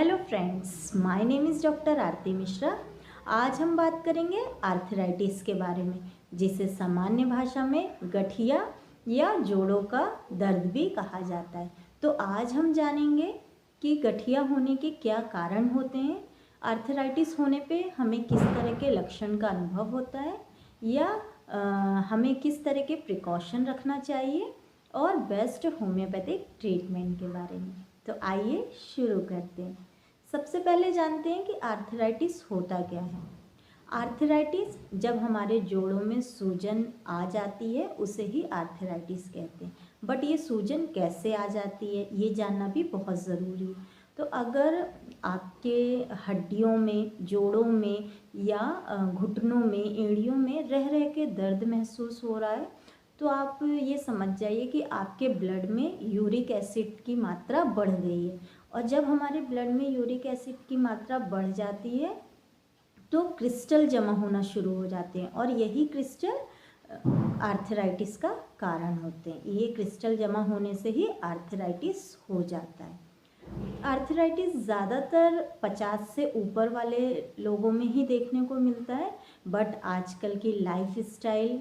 Hello friends, my name is doctor Aarti Mishra. आज हम बात करेंगे आर्थराइटिस के बारे में, जिसे सामान्य भाषा में गठिया या जोड़ों का दर्द भी कहा जाता है। तो आज हम जानेंगे कि गठिया होने के क्या कारण होते हैं, आर्थराइटिस होने पे हमें किस तरह के लक्षण का अनुभव होता है या हमें किस तरह के प्रिकॉशन रखना चाहिए और बेस्ट होम्योपैथिक ट्रीटमेंट के बारे में। तो आइए शुरू करते हैं। सबसे पहले जानते हैं कि आर्थराइटिस होता क्या है। आर्थराइटिस जब हमारे जोड़ों में सूजन आ जाती है उसे ही आर्थराइटिस कहते हैं। बट ये सूजन कैसे आ जाती है ये जानना भी बहुत ज़रूरी है। तो अगर आपके हड्डियों में, जोड़ों में या घुटनों में, एड़ियों में रह रह के दर्द महसूस हो रहा है तो आप ये समझ जाइए कि आपके ब्लड में यूरिक एसिड की मात्रा बढ़ गई है। और जब हमारे ब्लड में यूरिक एसिड की मात्रा बढ़ जाती है तो क्रिस्टल जमा होना शुरू हो जाते हैं और यही क्रिस्टल आर्थराइटिस का कारण होते हैं। ये क्रिस्टल जमा होने से ही आर्थराइटिस हो जाता है। आर्थराइटिस ज़्यादातर 50 से ऊपर वाले लोगों में ही देखने को मिलता है, बट आजकल की लाइफस्टाइल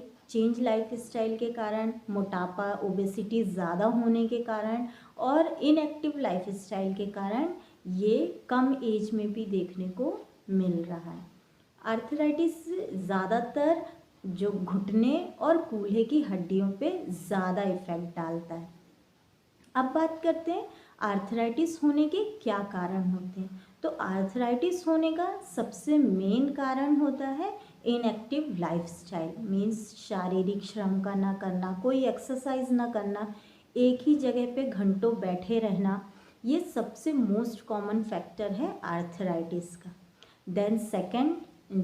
के कारण, मोटापा, ओबेसिटी ज़्यादा होने के कारण और इनएक्टिव लाइफस्टाइल के कारण ये कम एज में भी देखने को मिल रहा है। आर्थराइटिस ज़्यादातर जो घुटने और कूल्हे की हड्डियों पे ज़्यादा इफ़ेक्ट डालता है। अब बात करते हैं आर्थराइटिस होने के क्या कारण होते हैं। तो आर्थराइटिस होने का सबसे मेन कारण होता है इनएक्टिव लाइफस्टाइल, मीन्स शारीरिक श्रम का ना करना, कोई एक्सरसाइज ना करना, एक ही जगह पे घंटों बैठे रहना। ये सबसे मोस्ट कॉमन फैक्टर है आर्थराइटिस का। देन सेकंड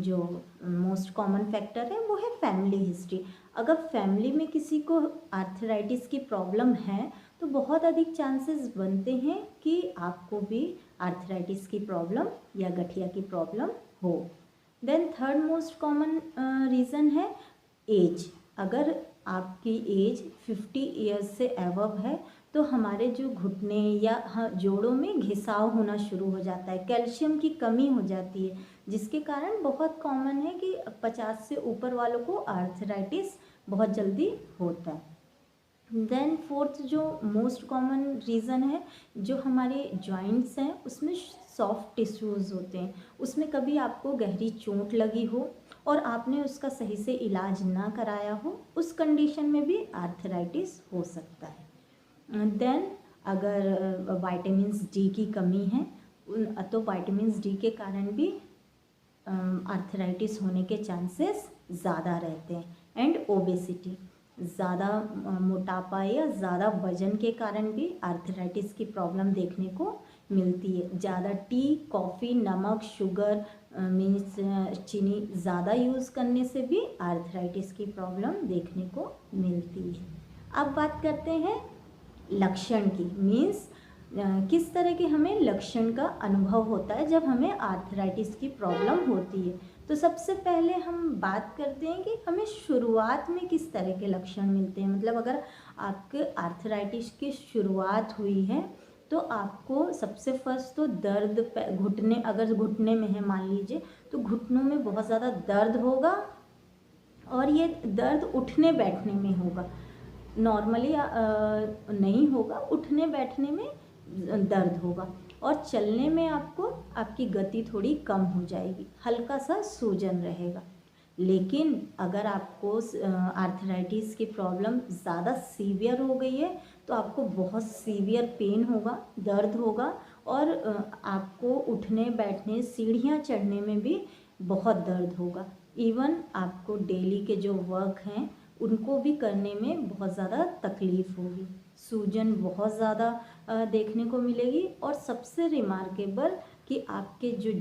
जो मोस्ट कॉमन फैक्टर है वो है फैमिली हिस्ट्री। अगर फैमिली में किसी को आर्थराइटिस की प्रॉब्लम है तो बहुत अधिक चांसेस बनते हैं कि आपको भी आर्थराइटिस की प्रॉब्लम या गठिया की प्रॉब्लम हो। Then third most common reason है एज। अगर आपकी एज 50 ईयर्स से अबव है तो हमारे जो घुटने या जोड़ों में घिसाव होना शुरू हो जाता है, कैल्शियम की कमी हो जाती है, जिसके कारण बहुत कॉमन है कि 50 से ऊपर वालों को आर्थराइटिस बहुत जल्दी होता है। देन फोर्थ जो मोस्ट कॉमन रीज़न है, जो हमारे जॉइंट्स हैं उसमें सॉफ्ट टिश्यूज़ होते हैं, उसमें कभी आपको गहरी चोट लगी हो और आपने उसका सही से इलाज ना कराया हो, उस कंडीशन में भी आर्थराइटिस हो सकता है। देन अगर विटामिन डी की कमी है तो विटामिन डी के कारण भी आर्थराइटिस होने के चांसेस ज़्यादा रहते हैं। एंड ओबेसिटी, ज़्यादा मोटापा या ज़्यादा वजन के कारण भी आर्थराइटिस की प्रॉब्लम देखने को मिलती है। ज़्यादा टी, कॉफ़ी, नमक, शुगर मीन्स चीनी ज़्यादा यूज़ करने से भी आर्थराइटिस की प्रॉब्लम देखने को मिलती है। अब बात करते हैं लक्षण की, मीन्स किस तरह के हमें लक्षण का अनुभव होता है जब हमें आर्थराइटिस की प्रॉब्लम होती है। तो सबसे पहले हम बात करते हैं कि हमें शुरुआत में किस तरह के लक्षण मिलते हैं। मतलब अगर आपके आर्थराइटिस की शुरुआत हुई है तो आपको सबसे फर्स्ट तो दर्द, घुटने, अगर घुटने में है मान लीजिए तो घुटनों में बहुत ज़्यादा दर्द होगा और ये दर्द उठने बैठने में होगा, नॉर्मली नहीं होगा, उठने बैठने में दर्द होगा और चलने में आपको आपकी गति थोड़ी कम हो जाएगी, हल्का सा सूजन रहेगा। लेकिन अगर आपको आर्थराइटिस की प्रॉब्लम ज़्यादा सीवियर हो गई है तो आपको बहुत सीवियर पेन होगा, दर्द होगा और आपको उठने बैठने, सीढ़ियाँ चढ़ने में भी बहुत दर्द होगा। इवन आपको डेली के जो वर्क हैं उनको भी करने में बहुत ज़्यादा तकलीफ़ होगी, सूजन बहुत ज़्यादा देखने को मिलेगी और सबसे रिमार्केबल कि आपके जो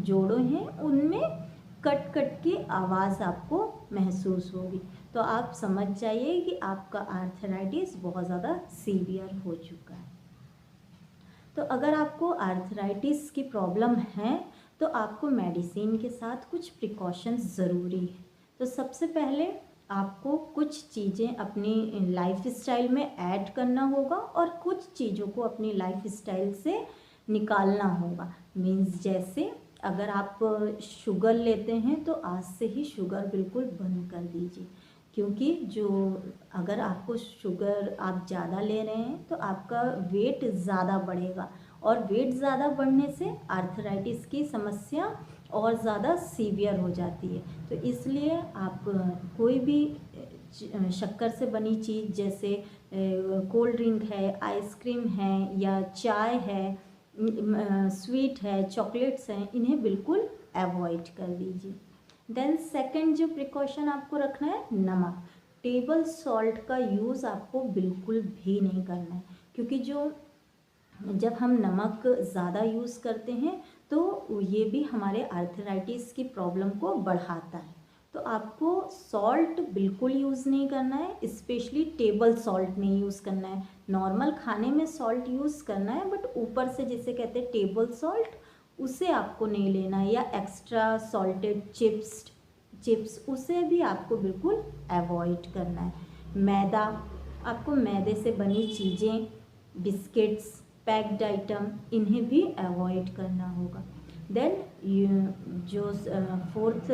जोड़ों हैं उनमें कट कट की आवाज़ आपको महसूस होगी। तो आप समझ जाइए कि आपका आर्थराइटिस बहुत ज़्यादा सीवियर हो चुका है। तो अगर आपको आर्थराइटिस की प्रॉब्लम है तो आपको मेडिसिन के साथ कुछ प्रिकॉशंस ज़रूरी है। तो सबसे पहले आपको कुछ चीज़ें अपनी लाइफस्टाइल में ऐड करना होगा और कुछ चीज़ों को अपनी लाइफस्टाइल से निकालना होगा। मीन्स जैसे अगर आप शुगर लेते हैं तो आज से ही शुगर बिल्कुल बंद कर दीजिए, क्योंकि जो अगर आपको शुगर आप ज़्यादा ले रहे हैं तो आपका वेट ज़्यादा बढ़ेगा, और वेट ज़्यादा बढ़ने से आर्थराइटिस की समस्या और ज़्यादा सीवियर हो जाती है। तो इसलिए आप कोई भी शक्कर से बनी चीज़ जैसे कोल्ड ड्रिंक है, आइसक्रीम है, या चाय है, स्वीट है, चॉकलेट्स हैं, इन्हें बिल्कुल अवॉइड कर दीजिए। देन सेकंड जो प्रिकॉशन आपको रखना है, नमक। टेबल सॉल्ट का यूज़ आपको बिल्कुल भी नहीं करना है, क्योंकि जब हम नमक ज़्यादा यूज़ करते हैं तो ये भी हमारे आर्थराइटिस की प्रॉब्लम को बढ़ाता है। तो आपको सॉल्ट बिल्कुल यूज़ नहीं करना है, स्पेशली टेबल सॉल्ट नहीं यूज़ करना है। नॉर्मल खाने में सॉल्ट यूज़ करना है, बट ऊपर से जिसे कहते हैं टेबल सॉल्ट, उसे आपको नहीं लेना है, या एक्स्ट्रा सॉल्टेड चिप्स उसे भी आपको बिल्कुल अवॉइड करना है। मैदा, आपको मैदे से बनी चीज़ें, बिस्किट्स, पैक्ड आइटम, इन्हें भी अवॉइड करना होगा। देन जो फोर्थ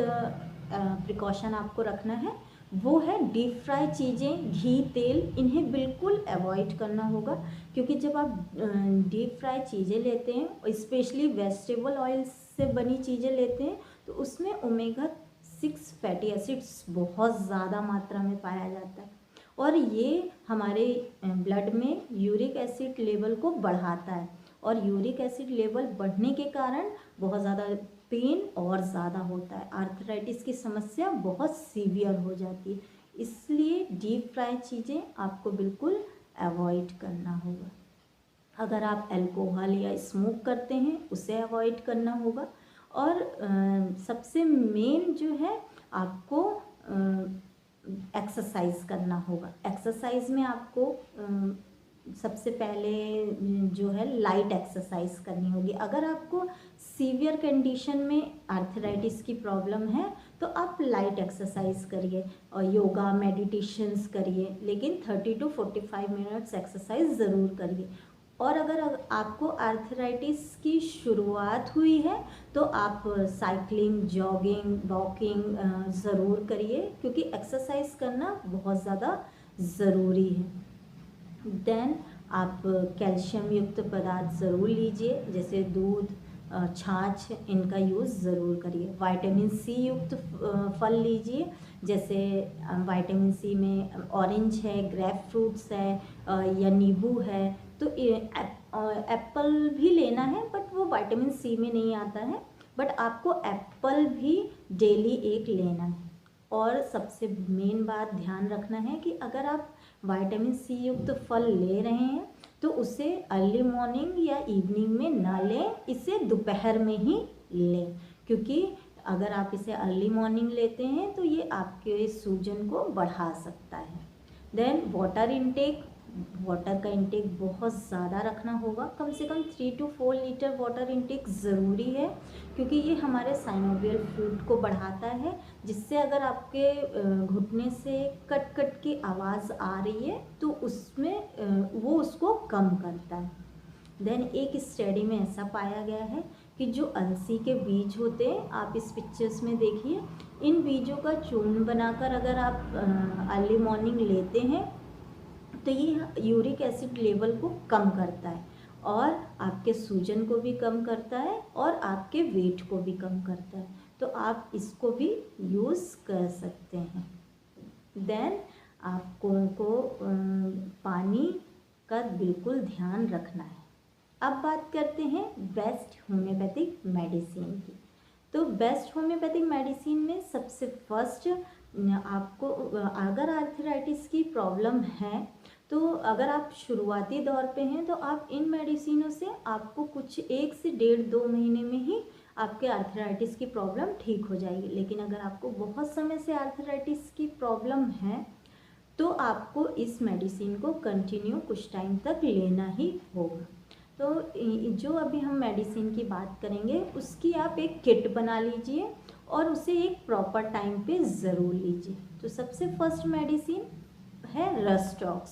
प्रिकॉशन आपको रखना है वो है डीप फ्राई चीज़ें, घी, तेल, इन्हें बिल्कुल अवॉइड करना होगा, क्योंकि जब आप डीप फ्राई चीज़ें लेते हैं, स्पेशली वेजिटेबल ऑयल से बनी चीज़ें लेते हैं, तो उसमें ओमेगा 6 फैटी एसिड्स बहुत ज़्यादा मात्रा में पाया जाता है, और ये हमारे ब्लड में यूरिक एसिड लेवल को बढ़ाता है, और यूरिक एसिड लेवल बढ़ने के कारण बहुत ज़्यादा पेन और ज़्यादा होता है, आर्थराइटिस की समस्या बहुत सीवियर हो जाती है। इसलिए डीप फ्राई चीज़ें आपको बिल्कुल अवॉइड करना होगा। अगर आप अल्कोहल या स्मोक करते हैं उसे अवॉइड करना होगा, और सबसे मेन जो है आपको एक्सरसाइज करना होगा। एक्सरसाइज में आपको सबसे पहले जो है लाइट एक्सरसाइज करनी होगी। अगर आपको सीवियर कंडीशन में आर्थराइटिस की प्रॉब्लम है तो आप लाइट एक्सरसाइज करिए और योगा, मेडिटेशंस करिए, लेकिन 30 to 45 मिनट्स एक्सरसाइज ज़रूर करिए। और अगर आपको आर्थराइटिस की शुरुआत हुई है तो आप साइकिलिंग, जॉगिंग, वॉकिंग ज़रूर करिए, क्योंकि एक्सरसाइज करना बहुत ज़्यादा ज़रूरी है। देन आप कैल्शियम युक्त पदार्थ ज़रूर लीजिए, जैसे दूध, छाछ, इनका यूज़ ज़रूर करिए। विटामिन सी युक्त फल लीजिए, जैसे विटामिन सी में ऑरेंज है, ग्रेप फ्रूट्स है, या नींबू है। तो एप्पल भी लेना है, बट वो विटामिन सी में नहीं आता है, बट आपको एप्पल भी डेली एक लेना है। और सबसे मेन बात ध्यान रखना है कि अगर आप विटामिन सी युक्त फल ले रहे हैं तो उसे अर्ली मॉर्निंग या इवनिंग में ना लें, इसे दोपहर में ही लें, क्योंकि अगर आप इसे अर्ली मॉर्निंग लेते हैं तो ये आपके सूजन को बढ़ा सकता है। देन वाटर इनटेक, वाटर का इंटेक बहुत ज़्यादा रखना होगा, कम से कम 3 to 4 लीटर वाटर इंटेक ज़रूरी है, क्योंकि ये हमारे साइनोवियल फ्लूइड को बढ़ाता है, जिससे अगर आपके घुटने से कट कट की आवाज़ आ रही है तो उसमें वो उसको कम करता है। देन एक स्टडी में ऐसा पाया गया है कि जो अलसी के बीज होते हैं, आप इस पिक्चर्स में देखिए, इन बीजों का चूर्ण बनाकर अगर आप अर्ली मॉर्निंग लेते हैं तो ये यूरिक एसिड लेवल को कम करता है, और आपके सूजन को भी कम करता है, और आपके वेट को भी कम करता है। तो आप इसको भी यूज़ कर सकते हैं। देन आपको पानी का बिल्कुल ध्यान रखना है। अब बात करते हैं बेस्ट होम्योपैथिक मेडिसिन की। तो बेस्ट होम्योपैथिक मेडिसिन में सबसे फर्स्ट आपको, अगर आर्थराइटिस की प्रॉब्लम है तो अगर आप शुरुआती दौर पे हैं तो आप इन मेडिसिनों से आपको कुछ 1 से 1.5-2 महीने में ही आपके आर्थराइटिस की प्रॉब्लम ठीक हो जाएगी। लेकिन अगर आपको बहुत समय से आर्थराइटिस की प्रॉब्लम है तो आपको इस मेडिसिन को कंटिन्यू कुछ टाइम तक लेना ही होगा। तो जो अभी हम मेडिसिन की बात करेंगे उसकी आप एक किट बना लीजिए और उसे एक प्रॉपर टाइम पे ज़रूर लीजिए। तो सबसे फर्स्ट मेडिसिन है रस्टॉक्स,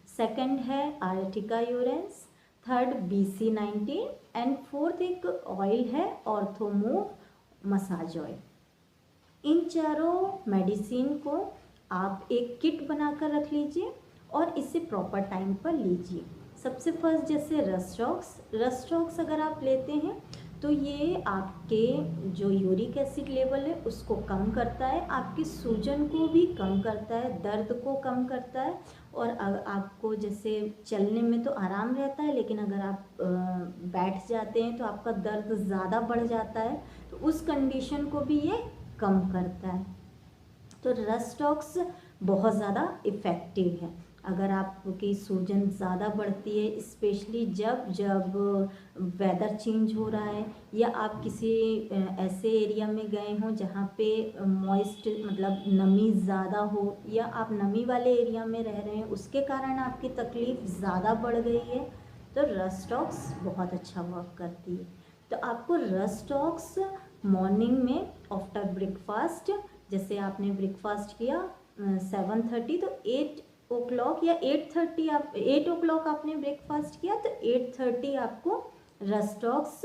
सेकंड है Ertiga urens, third BC19 and fourth एक ऑयल है ऑर्थोमूव मसाज ऑयल। इन चारों मेडिसिन को आप एक किट बनाकर रख लीजिए और इसे प्रॉपर टाइम पर लीजिए। सबसे फर्स्ट जैसे रस्टॉक्स अगर आप लेते हैं तो ये आपके जो यूरिक एसिड लेवल है उसको कम करता है, आपकी सूजन को भी कम करता है, दर्द को कम करता है और आपको जैसे चलने में तो आराम रहता है, लेकिन अगर आप बैठ जाते हैं तो आपका दर्द ज़्यादा बढ़ जाता है, तो उस कंडीशन को भी ये कम करता है। तो रस्टॉक्स बहुत ज़्यादा इफ़ेक्टिव है। अगर आपकी सूजन ज़्यादा बढ़ती है, स्पेशली जब वेदर चेंज हो रहा है या आप किसी ऐसे एरिया में गए हों जहाँ पे मॉइस्ट मतलब नमी ज़्यादा हो, या आप नमी वाले एरिया में रह रहे हैं उसके कारण आपकी तकलीफ़ ज़्यादा बढ़ गई है, तो रस्टॉक्स बहुत अच्छा वर्क करती है। तो आपको रस्टॉक्स मॉर्निंग में आफ्टर ब्रेकफास्ट, जैसे आपने ब्रेकफास्ट किया 7:30 तो 8 o'clock या 8:30 आप 8 o'clock आपने ब्रेकफास्ट किया तो 8:30 आपको रस्टॉक्स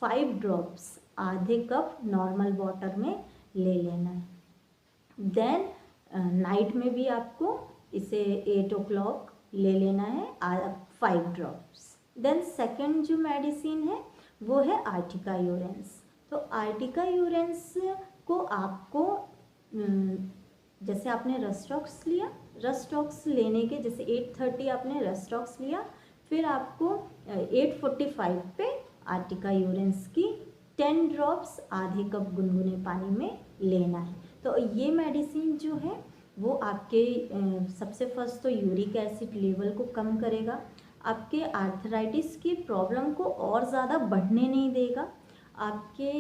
5 ड्रॉप्स आधे कप नॉर्मल वाटर में ले लेना है। देन नाइट में भी आपको इसे 8 o'clock ले लेना है 5 ड्रॉप्स। देन सेकंड जो मेडिसिन है वो है आर्टिका यूरेंस। तो आर्टिका यूरेंस को आपको जैसे आपने रस्टॉक्स लेने के जैसे 8:30 आपने रस्टॉक्स लिया, फिर आपको 8:45 पे आर्टिका यूरेंस की 10 ड्रॉप्स आधे कप गुनगुने पानी में लेना है। तो ये मेडिसिन जो है वो आपके सबसे फर्स्ट तो यूरिक एसिड लेवल को कम करेगा, आपके आर्थराइटिस की प्रॉब्लम को और ज़्यादा बढ़ने नहीं देगा, आपके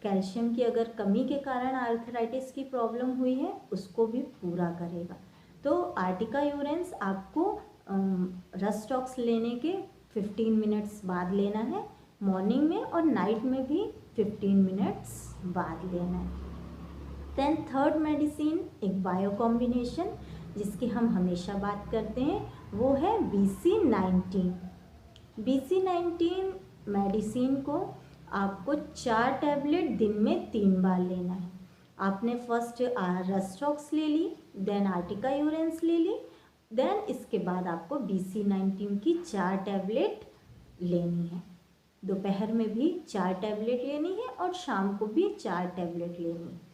कैल्शियम की अगर कमी के कारण आर्थराइटिस की प्रॉब्लम हुई है उसको भी पूरा करेगा। तो आर्टिका यूरेंस आपको रस्टॉक्स लेने के 15 मिनट्स बाद लेना है, मॉर्निंग में और नाइट में भी 15 मिनट्स बाद लेना है। देन थर्ड मेडिसिन एक बायो कॉम्बिनेशन जिसकी हम हमेशा बात करते हैं वो है BC19। BC19 मेडिसिन को आपको 4 टैबलेट दिन में 3 बार लेना है। आपने फर्स्ट रस्टॉक्स ले ली, देन आर्टिका यूरेंस ले ली, देन इसके बाद आपको BC19 की 4 टैबलेट लेनी है। दोपहर में भी 4 टैबलेट लेनी है और शाम को भी 4 टैबलेट लेनी है।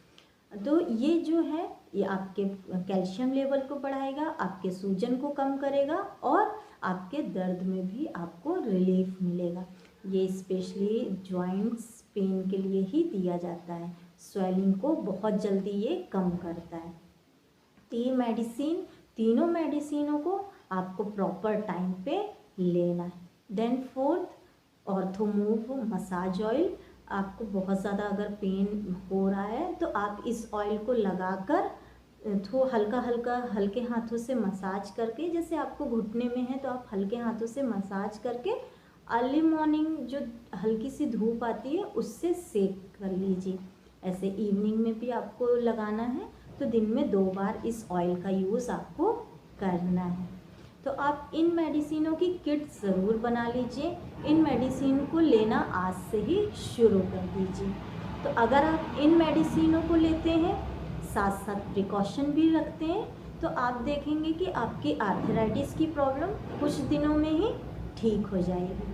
तो ये जो है ये आपके कैल्शियम लेवल को बढ़ाएगा, आपके सूजन को कम करेगा और आपके दर्द में भी आपको रिलीफ मिलेगा। ये स्पेशली जॉइंट्स पेन के लिए ही दिया जाता है, स्वेलिंग को बहुत जल्दी ये कम करता है। तो ये मेडिसिन तीनों मेडिसिनों को आपको प्रॉपर टाइम पे लेना है। Then fourth Orthomove massage oil. आपको बहुत ज़्यादा अगर पेन हो रहा है तो आप इस ऑयल को लगाकर हल्के हाथों से मसाज करके, जैसे आपको घुटने में है तो आप हल्के हाथों से मसाज करके अर्ली मॉर्निंग जो हल्की सी धूप आती है उससे सेक कर लीजिए। ऐसे इवनिंग में भी आपको लगाना है, तो दिन में 2 बार इस ऑयल का यूज़ आपको करना है। तो आप इन मेडिसिनों की किट ज़रूर बना लीजिए, इन मेडिसिन को लेना आज से ही शुरू कर दीजिए। तो अगर आप इन मेडिसिनों को लेते हैं साथ साथ प्रिकॉशन भी रखते हैं तो आप देखेंगे कि आपकी आर्थराइटिस की प्रॉब्लम कुछ दिनों में ही ठीक हो जाएगी।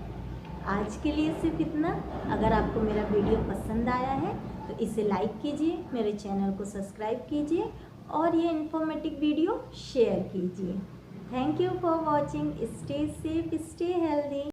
आज के लिए सिर्फ इतना। अगर आपको मेरा वीडियो पसंद आया है तो इसे लाइक कीजिए, मेरे चैनल को सब्सक्राइब कीजिए और ये इन्फॉर्मेटिव वीडियो शेयर कीजिए। Thank you for watching. Stay safe, stay healthy.